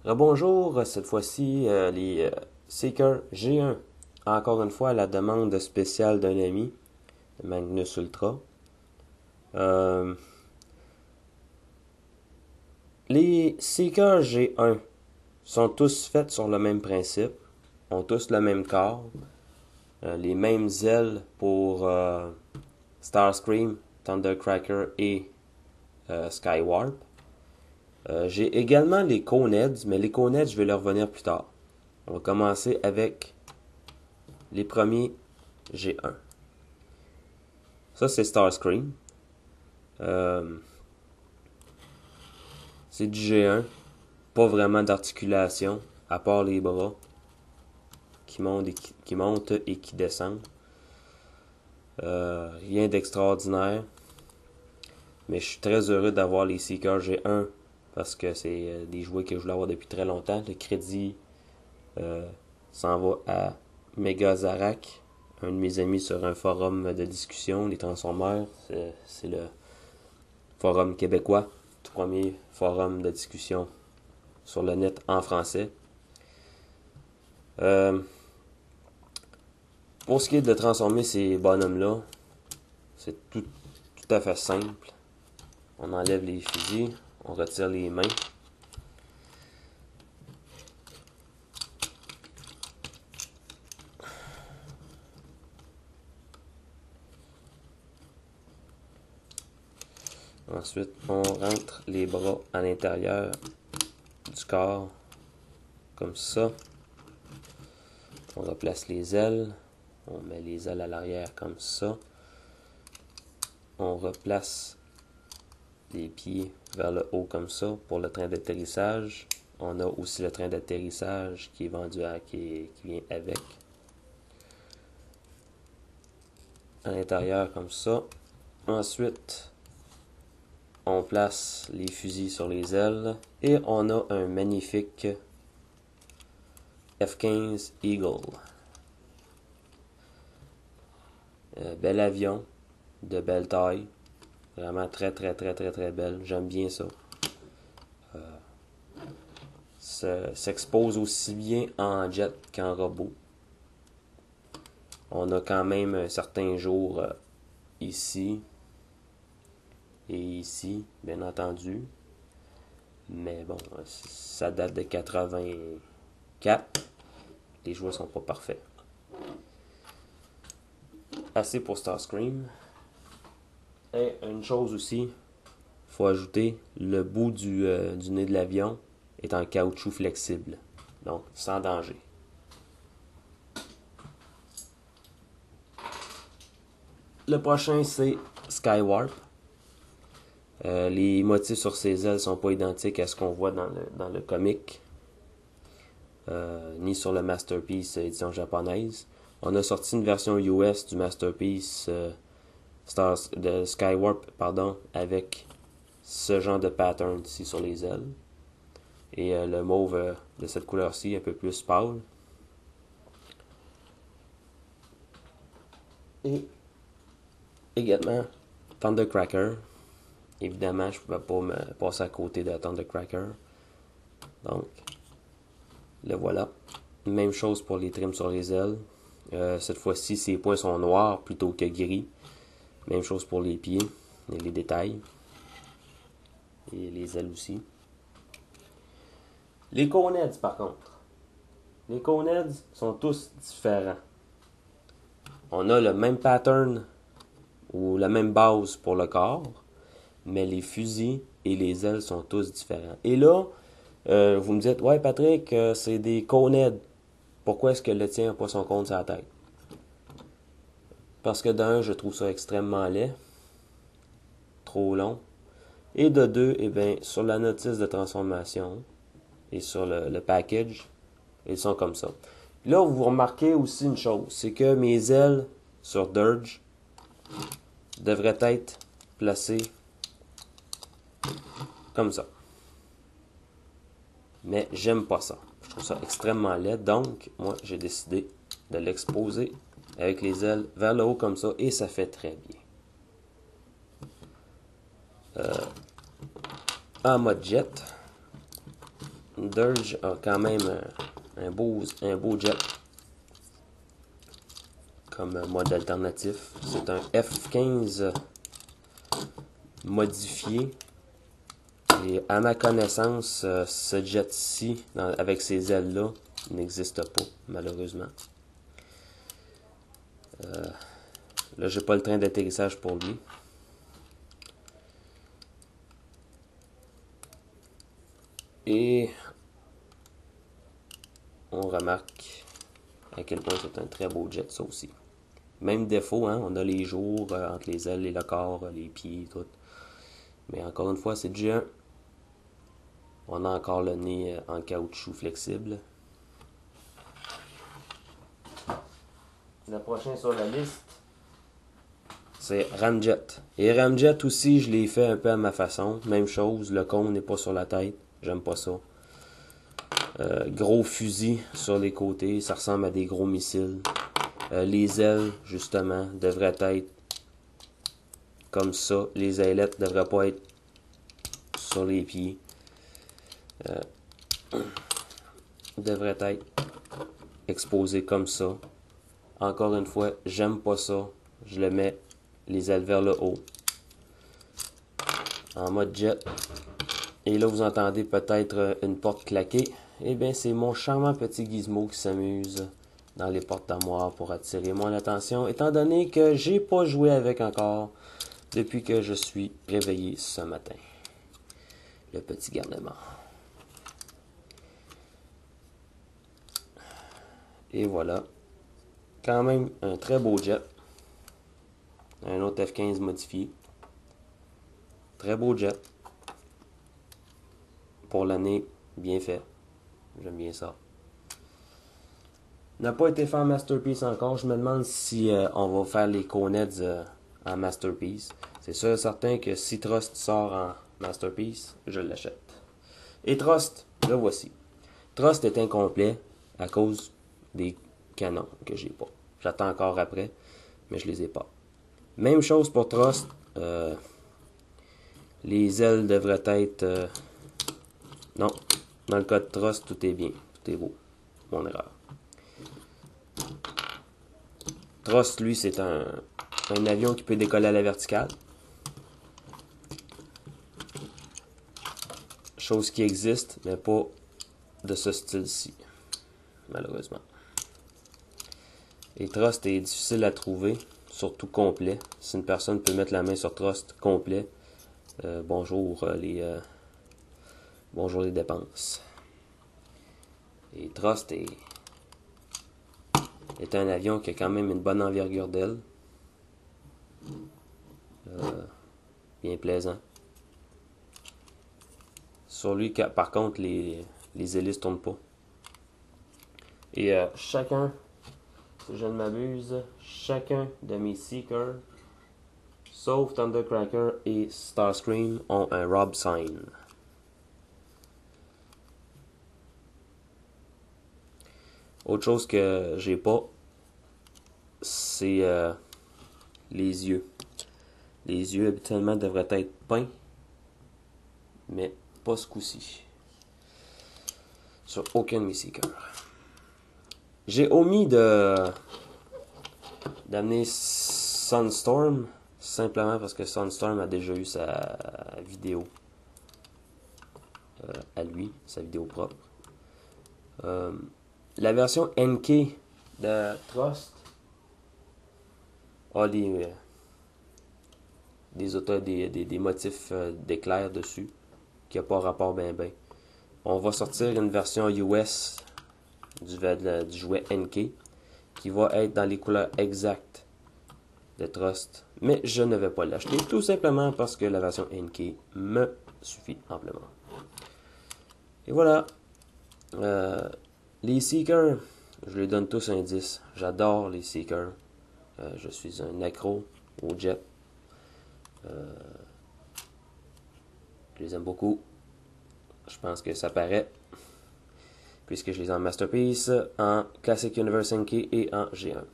Rebonjour, cette fois-ci, les Seeker G1. Encore une fois, à la demande spéciale d'un ami, Magnus Ultra. Euh, les Seeker G1 sont tous faits sur le même principe, ont tous le même corps, les mêmes ailes pour Starscream, Thundercracker et Skywarp. J'ai également les Coneheads, mais les Coneheads, je vais leur revenir plus tard. On va commencer avec les premiers G1. Ça, c'est Starscream. C'est du G1. Pas vraiment d'articulation, à part les bras qui montent et qui descendent. Rien d'extraordinaire. Mais je suis très heureux d'avoir les Seekers G1 parce que c'est des jouets que je voulais avoir depuis très longtemps. Le crédit s'en va à Megazarak, un de mes amis sur un forum de discussion, les Transformers. C'est le forum québécois, tout premier forum de discussion sur le net en français. Pour ce qui est de transformer ces bonhommes-là, c'est tout à fait simple. On enlève les fusils, on retire les mains. Ensuite, on rentre les bras à l'intérieur du corps, comme ça. On replace les ailes. On met les ailes à l'arrière comme ça. On replace les pieds vers le haut comme ça pour le train d'atterrissage. On a aussi le train d'atterrissage qui est vendu qui vient avec. À l'intérieur comme ça. Ensuite, on place les fusils sur les ailes et on a un magnifique F-15 Eagle. Bel avion, de belle taille, vraiment très belle, j'aime bien ça. S'expose aussi bien en jet qu'en robot. On a quand même un certain jour ici et ici, bien entendu. Mais bon, ça date de 84. Les jouets sont pas parfaits. Assez pour Starscream. Et une chose aussi, faut ajouter, le bout du nez de l'avion est en caoutchouc flexible. Donc, sans danger. Le prochain, c'est Skywarp. Les motifs sur ses ailes sont pas identiques à ce qu'on voit dans le comic, ni sur le Masterpiece édition japonaise. On a sorti une version US du Masterpiece de Skywarp, avec ce genre de pattern ici sur les ailes. Et le mauve de cette couleur-ci, un peu plus pâle. Et également Thundercracker. Évidemment, je ne pouvais pas me passer à côté de Thundercracker. Donc, le voilà. Même chose pour les trims sur les ailes. Cette fois-ci, ses points sont noirs plutôt que gris. Même chose pour les pieds et les détails. Et les ailes aussi. Les Coneheads, par contre. Les Coneheads sont tous différents. On a le même pattern ou la même base pour le corps, mais les fusils et les ailes sont tous différents. Et là, vous me dites, ouais Patrick, c'est des Coneheads. Pourquoi est-ce que le tien n'a pas son cône sur la tête? Parce que d'un, je trouve ça extrêmement laid, trop long. Et de deux, eh bien, sur la notice de transformation et sur le package, ils sont comme ça. Là, vous remarquez aussi une chose, c'est que mes ailes sur Dirge devraient être placées comme ça. Mais j'aime pas ça. Je trouve ça extrêmement laid. Donc, moi, j'ai décidé de l'exposer avec les ailes vers le haut comme ça. Et ça fait très bien. En mode jet, Dirge a quand même un beau jet comme mode alternatif. C'est un F-15 modifié. Et à ma connaissance, ce jet-ci, avec ces ailes-là, n'existe pas, malheureusement. Là, j'ai pas le train d'atterrissage pour lui. Et on remarque à quel point c'est un très beau jet, ça aussi. Même défaut, hein, on a les jours entre les ailes, le corps, les pieds, tout. Mais encore une fois, c'est déjà on a encore le nez en caoutchouc flexible. Le prochain sur la liste, c'est Ramjet. Et Ramjet aussi, je l'ai fait un peu à ma façon. Même chose, le cône n'est pas sur la tête. J'aime pas ça. Gros fusil sur les côtés, ça ressemble à des gros missiles. Les ailes, justement, devraient être comme ça. Les ailettes ne devraient pas être sur les pieds. Devraient être exposées comme ça. Encore une fois, j'aime pas ça. Je le mets les ailes vers le haut. En mode jet. Et là, vous entendez peut-être une porte claquer. Eh bien, c'est mon charmant petit gizmo qui s'amuse dans les portes d'armoire pour attirer mon attention, étant donné que j'ai pas joué avec encore depuis que je suis réveillé ce matin. Le petit garnement. Et voilà. Quand même un très beau jet. Un autre F-15 modifié. Très beau jet. Pour l'année, bien fait. J'aime bien ça. N'a pas été fait en Masterpiece encore. Je me demande si on va faire les Coneds en Masterpiece. C'est sûr et certain que si Trust sort en Masterpiece, je l'achète. Et Trust, le voici. Trust est incomplet à cause des canons que j'ai pas. J'attends encore après, mais je les ai pas. Même chose pour Trust. Les ailes devraient être... non, dans le cas de Trust, tout est bien. Tout est beau. Mon erreur. Trust, lui, c'est un avion qui peut décoller à la verticale. Chose qui existe, mais pas de ce style-ci, malheureusement. Et Trust est difficile à trouver, surtout complet. Si une personne peut mettre la main sur Trust complet, bonjour les dépenses. Et Trust est un avion qui a quand même une bonne envergure d'aile. Bien plaisant. Sur lui, par contre, les hélices ne tournent pas. Et chacun, si je ne m'abuse, chacun de mes Seekers, sauf Thundercracker et Starscream, ont un Rob Sign. Autre chose que j'ai pas, c'est les yeux. Les yeux habituellement devraient être peints, mais pas ce coup-ci. Sur aucun de mes Seekers. J'ai omis d'amener Sunstorm, simplement parce que Sunstorm a déjà eu sa vidéo à lui, sa vidéo propre. La version NK de Trust a des motifs d'éclairs dessus, qui n'a pas rapport ben. On va sortir une version US du jouet NK, qui va être dans les couleurs exactes de Trust, mais je ne vais pas l'acheter, tout simplement parce que la version NK me suffit amplement. Et voilà. Les Seekers, je les donne tous un 10. J'adore les Seekers. Je suis un accro au jet. Je les aime beaucoup. Je pense que ça paraît, puisque je les ai en Masterpiece, en Classic Universe NK et en G1.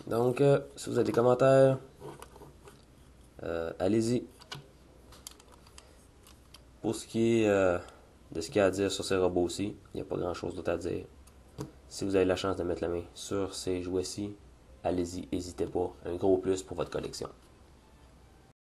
Donc, si vous avez des commentaires, allez-y. Pour ce qui est de ce qu'il y a à dire sur ces robots-ci. Il n'y a pas grand-chose d'autre à dire. Si vous avez la chance de mettre la main sur ces jouets-ci, allez-y, n'hésitez pas. Un gros plus pour votre collection.